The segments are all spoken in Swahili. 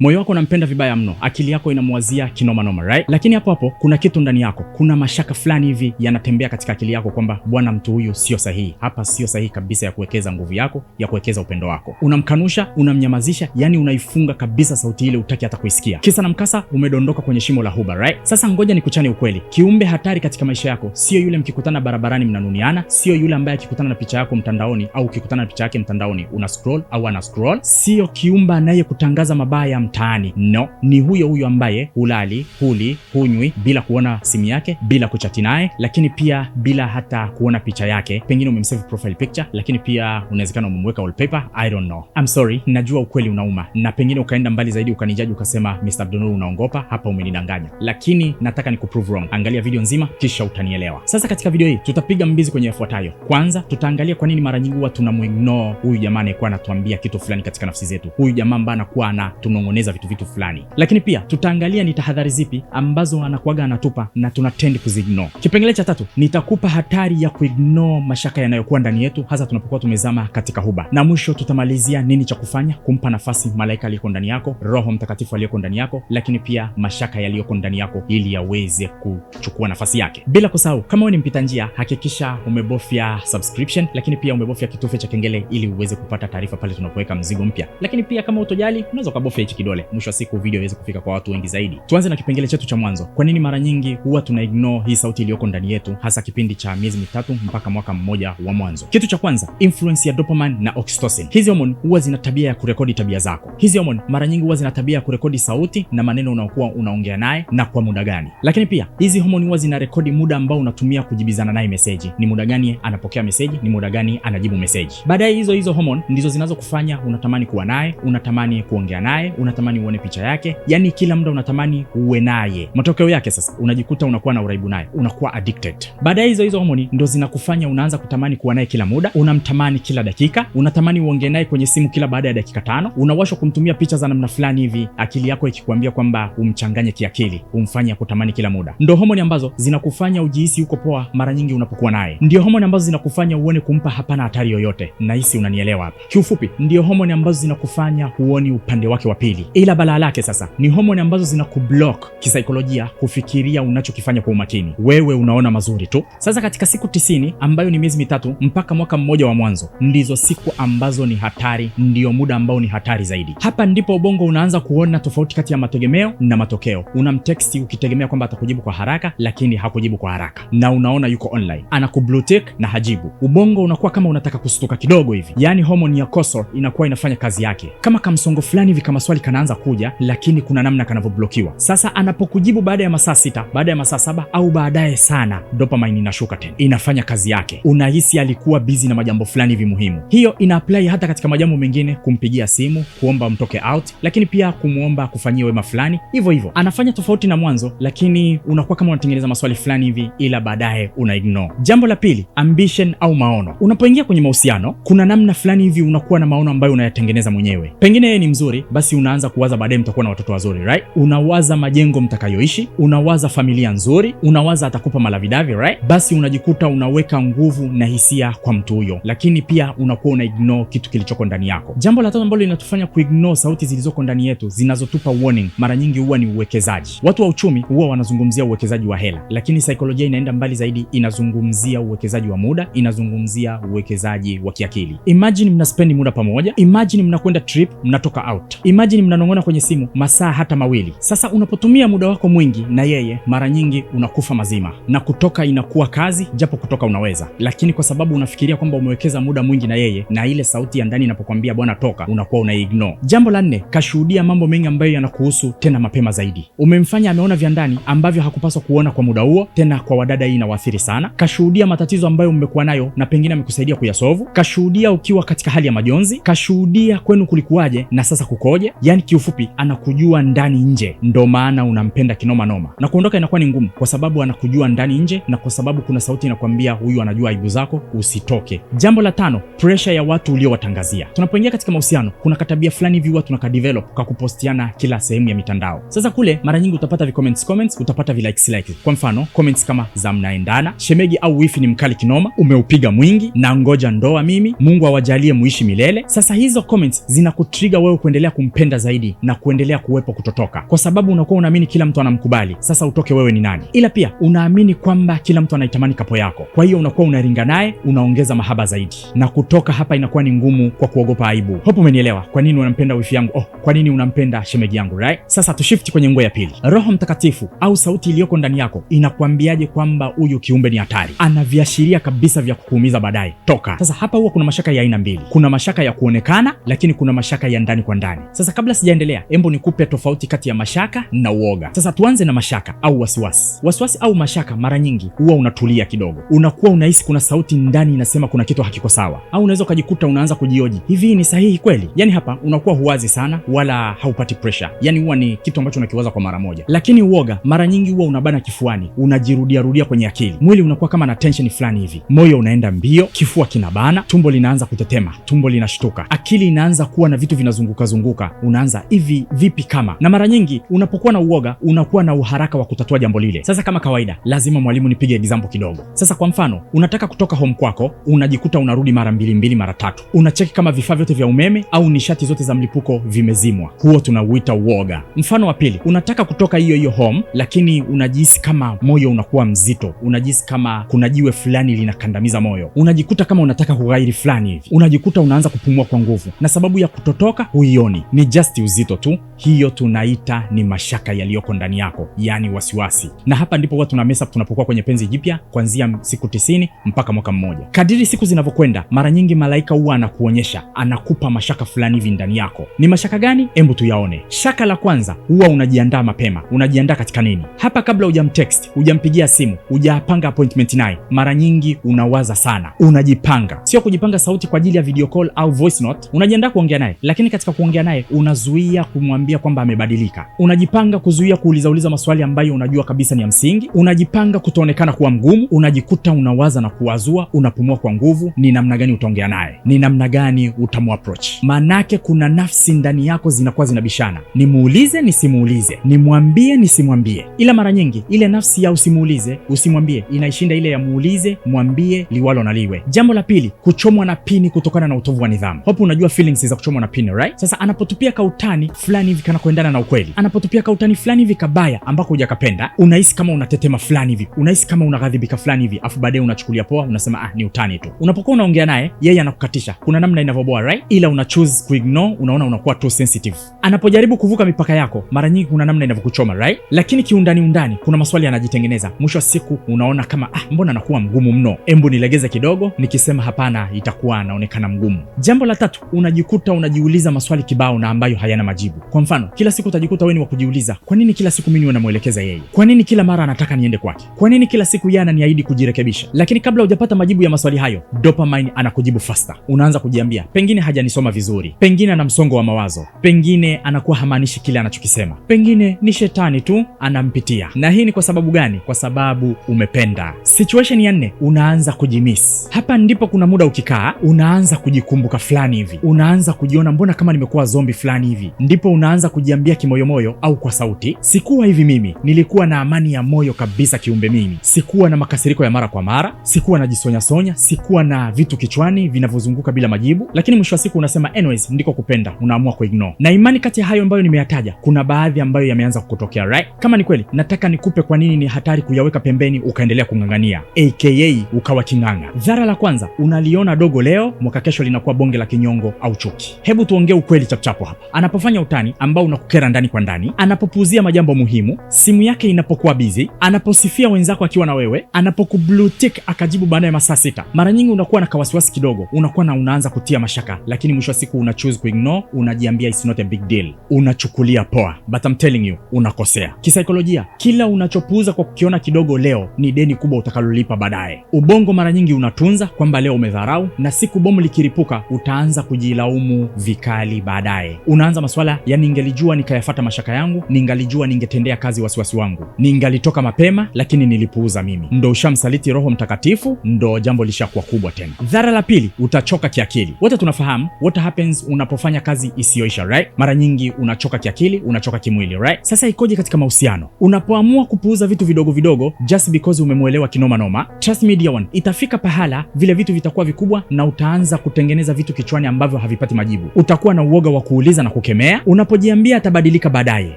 Moyo wako unampenda vibaya mno, akili yako inamwazia kinoma noma, right? Lakini hapo hapo kuna kitu ndani yako, kuna mashaka fulani hivi yanatembea katika akili yako kwamba bwana, mtu huyu sio sahihi. Hapa sio sahihi kabisa ya kuwekeza nguvu yako, ya kuwekeza upendo wako. Unamkanusha, unamnyamazisha, yani unaifunga kabisa sauti ile, utaki hata kuisikia. Kisa na mkasa umedondoka kwenye shimo la huba, right? Sasa ngoja nikuchane ukweli. Kiumbe hatari katika maisha yako sio yule mkikutana barabarani mnanuniana, sio yule ambaye akikutana na picha yako mtandaoni au ukikutana na picha yake mtandaoni una scroll au ana scroll, sio kiumbe anayekutangaza mabaya mtaani. No, ni huyo ambaye hulali, huli, hunywi bila kuona simu yake, bila kuchati naye, lakini pia bila hata kuona picha yake. Pengine umemsave profile picture, lakini pia unawezekana umemweka wallpaper. I don't know. I'm sorry, najua ukweli unauma, na pengine ukaenda mbali zaidi ukanijaji ukasema Mr. Abdunnoor unaongopa, hapa umenidanganya. Lakini nataka nikuprove wrong. Angalia video nzima kisha utanielewa. Sasa katika video hii tutapiga mbizi kwenye yafuatayo. Kwanza tutaangalia kwa nini mara nyingi huwa tunamuignore huyu jamaa anayekuwa anatuambia kitu fulani katika nafsi zetu. Huyu jamaa ambaye anakuwa anatunongoneza vitu fulani. Lakini pia tutaangalia ni tahadhari zipi ambazo anakuaga anatupa na tunatend kuzignore. Kipengele cha tatu nitakupa hatari ya kuignore mashaka yanayokuwa ndani yetu hasa tunapokuwa tumezama katika huba. Na mwisho tutamalizia nini cha kufanya kumpa nafasi malaika aliyeko ndani yako, Roho Mtakatifu aliyeko ndani yako, lakini pia mashaka yaliyoko ndani yako ili yaweze kuchukua nafasi yake. Bila kusahau, kama wewe ni mpita njia, hakikisha umebofya subscription, lakini pia umebofya kitufe cha kengele ili uweze kupata taarifa pale tunapoweka mzigo mpya. Lakini pia kama utojali, unaweza kubofya hichi kidole. Mwisho wa siku video iweze kufika kwa watu wengi zaidi. Tuanze na kipengele chetu cha mwanzo. Kwa nini mara nyingi huwa tuna ignore hii sauti iliyoko ndani yetu hasa kipindi cha miezi mitatu mpaka mwaka mmoja wa mwanzo? Kitu cha kwanza, influence ya dopamine na oxytocin. Hizi hormone huwa zina tabia ya kurekodi tabia zako. Hizi hormone mara nyingi huwa zina tabia ya kurekodi sauti na maneno unaokuwa unaongea naye na kwa muda gani. Lakini pia hizi hormone huwa zina rekodi muda ambao unatumia kujibizana naye message. Ni muda gani anapokea message, ni muda gani anajibu message. Baadaye hizo hormone ndizo zinazokufanya unatamani kuwa naye, unatamani kuongea naye, unatamani uone picha yake, yani kila muda unatamani uwe naye. Matokeo yake sasa unajikuta unakuwa na uraibu naye, unakuwa addicted. Baadaye hizo hormone ndo zinakufanya unaanza kutamani kuwa naye kila muda, unamtamani kila dakika, unatamani uongee naye kwenye simu kila baada ya dakika 5, unawashwa kumtumia picha za namna fulani hivi, akili yako ikikwambia kwamba umchanganye kiakili, umfanye kutamani kila muda. Ndo hormone ambazo zinakufanya ujihisi uko poa mara nyingi unapokuwa naye. Ndio hormone ambazo zinakufanya uone kumpa hapana hatari yoyote. Nahisi unanielewa hapa. Kiufupi, ndio hormone ambazo zinakufanya huoni upande wake wa pili. Ila balaa lake sasa ni hormone ambazo zinakublock kisaikolojia kufikiria unachokifanya kwa umakini. Wewe unaona mazuri tu. Sasa katika siku 90 ambayo ni miezi mitatu mpaka mwaka mmoja wa mwanzo, ndizo siku ambazo ni hatari, ndio muda ambao ni hatari zaidi. Hapa ndipo ubongo unaanza kuona tofauti kati ya mategemeo na matokeo. Unamtexti ukitegemea kwamba atakujibu kwa haraka, lakini hakujibu kwa haraka. Na unaona yuko online, anakublue tick na hajibu. Ubongo unakuwa kama unataka kustuka kidogo hivi. Yaani hormone ya cortisol inakuwa inafanya kazi yake. Kama kamsongo fulani hivi kama swali kanaanza kuja, lakini kuna namna kanavoblokiwa. Sasa anapokujibu baada ya masaa 6, baada ya masaa 7 au baadaye sana, dopamine inashuka tena. Inafanya kazi yake. Unahisi alikuwa busy na majambo fulani hivi muhimu. Hiyo ina apply hata katika majambo mengine, kumpigia simu, kuomba mtoke out, lakini pia kumuomba kufanyia wema fulani. Hivyo anafanya tofauti na mwanzo, lakini unakuwa kama unatengeneza maswali fulani hivi, ila baadaye una ignore. Jambo la pili, ambition au maono. Unapoingia kwenye mahusiano, kuna namna fulani hivi unakuwa na maono ambayo unayatengeneza mwenyewe. Pengine yeye ni mzuri, basi unaanza kuwaza baadaye mtakuwa na watoto wazuri, right? Unawaza majengo mtakayoishi, unawaza familia nzuri, unawaza atakupa malavidavi, right? Basi unajikuta unaweka nguvu na hisia kwa mtu huyo, lakini pia unakuwa una ignore kitu kilichoko ndani yako. Jambo la tatu ambalo linatufanya kuignore sauti zilizoko ndani yetu zinazotupa warning mara nyingi huwa ni uwekezaji. Watu wa uchumi huwa wanazungumzia uwekezaji wa hela, lakini saikolojia inaenda mbali zaidi, inazungumzia uwekezaji wa muda, inazungumzia uwekezaji wa kiakili. Imagine mnaspendi muda pamoja, imagine mnakwenda trip, mnatoka out, imagine mnanong'ona kwenye simu masaa hata mawili. Sasa unapotumia muda wako mwingi na yeye, mara nyingi unakufa mazima na kutoka inakuwa kazi, japo kutoka unaweza, lakini kwa sababu unafikiria kwamba umewekeza muda mwingi na yeye, na ile sauti ya ndani inapokuambia bwana toka, unakuwa unaignore. Jambo la 4, kashuhudia mambo mengi ambayo yanakuhusu tena mapema zaidi. Umemfanya ameona vya ndani ambavyo hakupaswa kuona kwa muda huo, tena kwa wadada hii inawaathiri sana. Kashuhudia matatizo ambayo mmekuwa nayo na pengine amekusaidia kuyasolve. Kashuhudia ukiwa katika hali ya majonzi. Kashuhudia kwenu kulikuwaje na sasa kukoje. Yani kiufupi anakujua ndani nje, ndo maana unampenda kinoma noma, na kuondoka inakuwa ni ngumu kwa sababu anakujua ndani nje, na kwa sababu kuna sauti inakwambia huyu anajua aibu zako, usitoke. Jambo la 5, pressure ya watu uliowatangazia. Tunapoingia katika mahusiano, kuna katabia fulani hivi watu tunakadevelop kwa kupostiana kila sehemu ya mitandao. Sasa kule mara nyingi utapata comments, utapata likes. Kwa mfano comments kama za mnaendana, shemegi au wifi ni mkali kinoma, umeupiga mwingi, na ngoja ndoa mimi, Mungu awajalie muishi milele. Sasa hizo comments zinakutrigger wewe kuendelea kumpenda zaidi zaidi na kuendelea kuwepo kutotoka, kwa sababu unakuwa unaamini kila mtu anamkubali. Sasa utoke wewe ni nani? Ila pia unaamini kwamba kila mtu anaitamani kapo yako, kwa hiyo unakuwa unaringa naye, unaongeza mahaba zaidi, na kutoka hapa inakuwa ni ngumu kwa kuogopa aibu. Hope umenielewa kwa nini unampenda wifi yangu, kwa nini unampenda shemeji yangu, right? Sasa tushift kwenye nguo ya pili. Roho Mtakatifu au sauti iliyoko ndani yako inakuambiaje kwamba huyu kiumbe ni hatari? Ana viashiria kabisa vya kukuumiza baadaye. Toka. Sasa hapa huwa kuna mashaka ya aina mbili. Kuna mashaka ya kuonekana, lakini kuna mashaka ya ndani kwa ndani. Sasa kabla sijaendelea, hebu nikupe tofauti kati ya mashaka na uoga. Sasa tuanze na mashaka au wasiwasi. Wasiwasi au mashaka mara nyingi huwa unatulia kidogo. Unakuwa unahisi kuna sauti ndani inasema kuna kitu hakiko sawa. Au unaweza ukajikuta unaanza kujioji, hivi ni sahihi kweli? Yaani hapa unakuwa huwazi sana wala haupati pressure. Yaani huwa ni kitu ambacho unakiwaza kwa mara moja. Lakini uoga mara nyingi huwa unabana kifuani, unajirudia rudia kwenye akili. Mwili unakuwa kama na tension fulani hivi. Moyo unaenda mbio, kifua kinabana, tumbo linaanza kutetema, tumbo linashtuka. Akili inaanza kuwa na vitu vinazunguka zunguka. Unaanza hivi vipi kama. Na mara nyingi unapokuwa na uoga, unakuwa na uharaka wa kutatua jambo lile. Sasa kama kawaida, lazima mwalimu nipige example kidogo. Sasa kwa mfano, unataka kutoka home kwako, unajikuta unarudi mara mbili mara tatu. Unacheki kama vifaa vyote vya umeme au nishati zote za mlipuko vimezimwa. Huo tunauita uoga. Mfano wa pili, unataka kutoka hiyo home, lakini unajihisi kama moyo unakuwa mzito. Unajihisi kama kuna jiwe fulani linakandamiza moyo. Unajikuta kama unataka kughairi fulani hivi. Unajikuta unaanza kupumua kwa nguvu. Na sababu ya kutotoka huioni. Ni just uzito tu. Hiyo tunaita ni mashaka yaliyoko ndani yako, yani wasiwasi. Na hapa ndipo watu tuna mess up tunapokuwa kwenye penzi jipya kuanzia siku 90 mpaka mwaka mmoja. Kadiri siku zinavyokwenda, mara nyingi malaika huwa anakuonyesha, anakupa mashaka fulani hivi ndani yako. Ni mashaka gani? Hebu tuyaone. Shaka la kwanza, huwa unajiandaa mapema. Unajiandaa katika nini? Hapa kabla hujamtext, hujampigia simu, hujapanga appointment naye, mara nyingi unawaza sana. Unajipanga. Sio kujipanga sauti kwa ajili ya video call au voice note. Unajiandaa kuongea naye, lakini katika kuongea naye unazuia kumwambia kwamba amebadilika. Unajipanga kuzuia kuuliza maswali ambayo unajua kabisa ni ya msingi. Unajipanga kutoonekana kuwa mgumu. Unajikuta unawaza na kuwazua, unapumua kwa nguvu. Ni namna gani utaongea naye? Ni namna gani utamuapproach? Manake kuna nafsi ndani yako zinakuwa zinabishana. Nimuulize nisimuulize, nimwambie nisimwambie. Ila mara nyingi ile nafsi ya usimuulize usimwambie inaishinda ile ya muulize mwambie liwalo na liwe. Jambo la pili, kuchomwa na pini kutokana na utovu wa nidhamu. Hapo unajua feelings za kuchomwa na pini, right? Sasa anapotupia kautani fulani hivi kana kuendana na ukweli, anapotupia kautani fulani hivi kabaya ambako hujakapenda, unahisi kama unatetema fulani hivi, unahisi kama unaghadhibika fulani hivi, afu baadaye unachukulia poa, unasema ni utani tu. Unapokuwa unaongea naye, yeye anakukatisha. Kuna namna inavyoboa, right? Ila una choose kuignore, unaona unakuwa too sensitive. Anapojaribu kuvuka mipaka yako, mara nyingi kuna namna inavyokuchoma, right? Lakini kiundani kuna maswali yanajitengeneza. Mwisho wa siku unaona kama mbona anakuwa mgumu mno? Embu nilegeze kidogo, nikisema hapana itakuwa anaonekana mgumu. Jambo la tatu, unajikuta unajiuliza maswali kibao na ambayo hayana majibu. Kwa mfano, kila siku utajikuta wewe ni wa kujiuliza, kwa nini kila siku mimi namuelekeza yeye? Kwa nini kila mara anataka niende kwake? Kwa nini kila siku yeye ananiahidi kujirekebisha? Lakini kabla hujapata majibu ya maswali hayo, dopamine anakujibu faster. Unaanza kujiambia, pengine hajanisoma vizuri, pengine ana msongo wa mawazo, pengine anakuwa hamaanishi kile anachokisema, pengine ni shetani tu anampitia. Na hii ni kwa sababu gani? Kwa sababu umependa. Situation ya 4, unaanza kujimiss. Hapa ndipo kuna muda ukikaa, unaanza kujikumbuka fulani hivi, unaanza kujiona mbona kama nimekuwa zombi fulani hivi. Ndipo unaanza kujiambia kimoyomoyo au kwa sauti, sikuwa hivi mimi, nilikuwa na amani ya moyo kabisa kiumbe mimi. Sikuwa na makasiriko ya mara kwa mara, sikuwa najisonya sonya, sikuwa na vitu kichwani vinavyozunguka bila majibu. Lakini mwisho wa siku unasema anyways, ndiko kupenda, unaamua kuignore. Na imani kati ya hayo ambayo nimeyataja, kuna baadhi ambayo yameanza kukutokea, right? Kama ni kweli, nataka nikupe kwa nini ni hatari kuyaweka pembeni ukaendelea kung'ang'ania, aka ukawa king'ang'a. Dhara la kwanza, unaliona dogo leo, mwaka kesho linakuwa bonge la kinyongo au chuki. Hebu tuongee ukweli chapchapo hapa. Anapofanya utani ambao unakukera ndani kwa ndani, anapopuuzia majambo muhimu, simu yake inapokuwa busy, anaposifia wenzako akiwa na wewe, anapokublue tick akajibu baada ya masaa 6, mara nyingi unakuwa na kawasiwasi kidogo, unaanza kutia mashaka, lakini mwisho wa siku una choose kuignore, unajiambia it's not a big deal, unachukulia poa. But I'm telling you, unakosea. Kisaikolojia, kila unachopuuza kwa kukiona kidogo leo ni deni kubwa utakalolipa baadaye. Ubongo mara nyingi unatunza kwamba leo umedharau, na siku bomu likiripuka utaanza kujilaumu vikali baadaye. Unaanza maswala ya ningelijua nikayafuata mashaka yangu, ningalijua ningetendea kazi wasiwasi wangu, ningalitoka mapema lakini nilipuuza mimi. Ndo ushamsaliti Roho Mtakatifu, ndo jambo lishakuwa kubwa tena. Dhara la pili, utachoka kiakili. Wote tunafahamu what happens unapofanya kazi isiyoisha, right? Mara nyingi unachoka kiakili, unachoka kimwili, right? Sasa ikoje katika mahusiano? Unapoamua kupuuza vitu vidogo vidogo just because umemuelewa kinoma noma, trust me dear one, itafika pahala vile vitu vitakuwa vikubwa na utaanza kutengeneza vitu kichwani ambavyo havipati majibu. Utakuwa na uoga wa kuuliza na anakukemea. Unapojiambia atabadilika baadaye,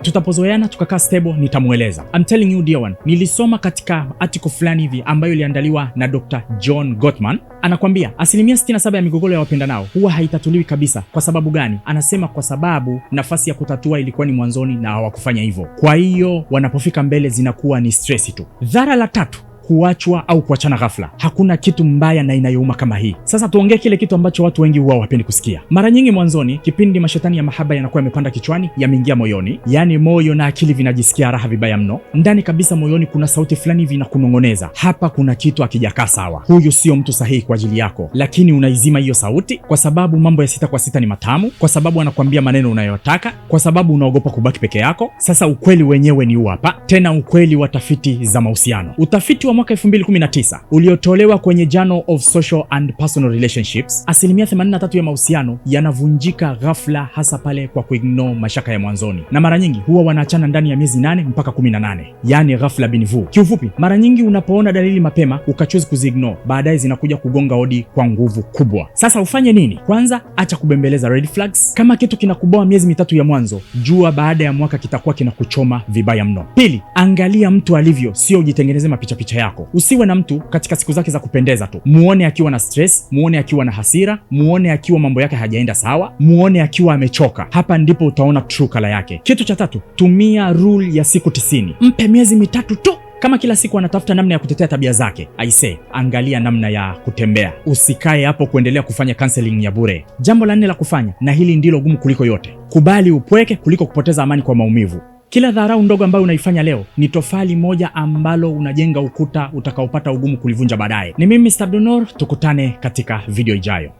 tutapozoeana tukakaa stable nitamueleza. I'm telling you dear one, nilisoma katika article fulani hivi ambayo iliandaliwa na Dr. John Gottman. Anakwambia 67% ya migogoro ya wapendanao huwa haitatuliwi kabisa. Kwa sababu gani? Anasema kwa sababu nafasi ya kutatua ilikuwa ni mwanzoni na hawakufanya hivyo. Kwa hiyo wanapofika mbele zinakuwa ni stress tu. Dhara la tatu, kuachwa au kuachana ghafla. Hakuna kitu mbaya na inayouma kama hii. Sasa tuongee kile kitu ambacho watu wengi huwa hawapendi kusikia. Mara nyingi mwanzoni, kipindi mashetani ya mahaba yanakuwa yamepanda kichwani, yameingia moyoni, yani moyo na akili vinajisikia raha vibaya mno. Ndani kabisa moyoni kuna sauti fulani hivi inakunong'oneza, hapa kuna kitu hakijakaa sawa, huyu sio mtu sahihi kwa ajili yako. Lakini unaizima hiyo sauti kwa sababu mambo ya 6 kwa 6 ni matamu, kwa sababu anakuambia maneno unayotaka, kwa sababu unaogopa kubaki peke yako. Sasa ukweli wenyewe ni hapa, tena ukweli wa tafiti za mahusiano. Utafiti wa mwaka 2019 uliotolewa kwenye Journal of Social and Personal Relationships, 83% ya mahusiano yanavunjika ghafla, hasa pale kwa kuignore mashaka ya mwanzoni, na mara nyingi huwa wanaachana ndani ya miezi 8 mpaka 18, yani ghafla binivu. Kiufupi, mara nyingi unapoona dalili mapema ukachoose kuzignore, baadaye zinakuja kugonga hodi kwa nguvu kubwa. Sasa ufanye nini? Kwanza, acha kubembeleza red flags. Kama kitu kinakuboa miezi 3 ya mwanzo, jua baada ya mwaka kitakuwa kinakuchoma vibaya mno. Pili, angalia mtu alivyo, sio ujitengeneze mapicha yako. Usiwe na mtu katika siku zake za kupendeza tu. Muone akiwa na stress, muone akiwa na hasira, muone akiwa mambo yake hajaenda sawa, muone akiwa amechoka. Hapa ndipo utaona true color yake. Kitu cha tatu, tumia rule ya siku 90. Mpe miezi 3 tu. Kama kila siku anatafuta namna ya kutetea tabia zake, aise, angalia namna ya kutembea. Usikae hapo kuendelea kufanya counseling ya bure. Jambo la 4 la kufanya, na hili ndilo gumu kuliko yote, kubali upweke kuliko kupoteza amani kwa maumivu. Kila dharau ndogo ambayo unaifanya leo ni tofali moja ambalo unajenga ukuta utakaopata ugumu kulivunja baadaye. Ni mimi Mr. Abdunnoor, tukutane katika video ijayo.